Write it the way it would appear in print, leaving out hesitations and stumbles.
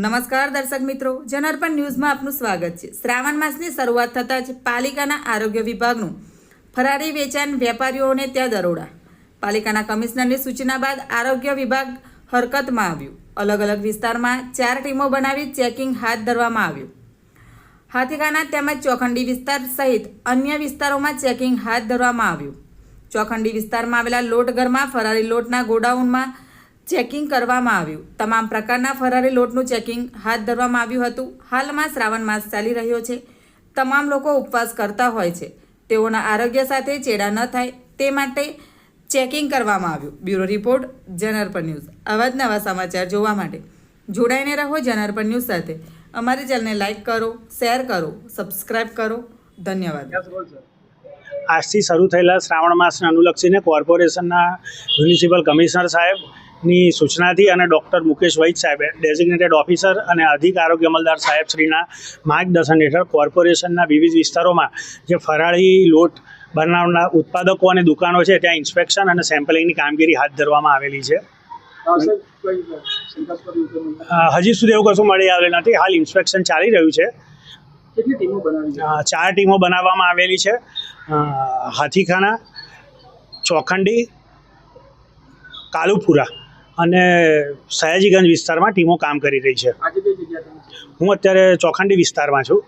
નમસ્કાર દર્શક મિત્રો, જનાર્પણ ન્યૂઝમાં આપનું સ્વાગત છે। શ્રાવણ માસની શરૂઆત થતાં જ પાલિકાના આરોગ્ય વિભાગનું ફરાળી વેચાણ વેપારીઓને ત્યાં દરોડા। પાલિકાના કમિશનરની સૂચના બાદ આરોગ્ય વિભાગ હરકતમાં આવ્યું। અલગ અલગ વિસ્તારમાં 4 ટીમો બનાવી ચેકિંગ હાથ ધરવામાં આવ્યું। હાથીખાના તેમજ ચોખંડી વિસ્તાર સહિત અન્ય વિસ્તારોમાં ચેકિંગ હાથ ધરવામાં આવ્યું। ચોખંડી વિસ્તારમાં આવેલા લોટઘરમાં ફરાળી લોટના ગોડાઉનમાં ચેકિંગ કરવામાં આવ્યું। તમામ પ્રકારના ફરારી લોટનું ચેકિંગ હાથ ધરવામાં આવ્યું હતું। હાલમાં શ્રાવણ માસ ચાલી રહ્યો છે। તમામ લોકો ઉપવાસ કરતા હોય છે, તેઓના આરોગ્ય સાથે ચેડા ન થાય તે માટે ચેકિંગ કરવામાં આવ્યું। Bureau report, જનાર્પણ news. આવા જ નવા સમાચાર જોવા માટે જોડાઈને રહો જનાર્પણ ન્યૂઝ સાથે। અમારી ચેનલને લાઇક કરો, શેર કરો, સબસ્ક્રાઇબ કરો। ધન્યવાદ। આજથી શરૂ થયેલા શ્રાવણ માસને અનુલક્ષીને કોર્પોરેશનના મ્યુનિસિપલ કમિશનર સાહેબની સૂચનાથી અને ડૉક્ટર મુકેશ વૈદ સાહેબ ડેઝિગ્નેટેડ ઓફિસર અને અધિક આરોગ્ય અમલદાર સાહેબશ્રીના માર્ગદર્શન હેઠળ કોર્પોરેશનના વિવિધ વિસ્તારોમાં જે ફરાળી લોટ બનાવનાર ઉત્પાદકો અને દુકાનો છે ત્યાં ઇન્સ્પેક્શન અને સેમ્પલિંગની કામગીરી હાથ ધરવામાં આવેલી છે। હજી સુધી એવું કશું મળી આવેલ નથી। હાલ ઇન્સ્પેક્શન ચાલી રહ્યું છે। 4 ટીમો બનાવવામાં આવેલી છે। હાથીખાના, ચોખંડી, કાલુપુરા અને સયાજીગંજ વિસ્તારમાં ટીમો કામ કરી રહી છે। હું અત્યારે ચોખંડી વિસ્તારમાં છું।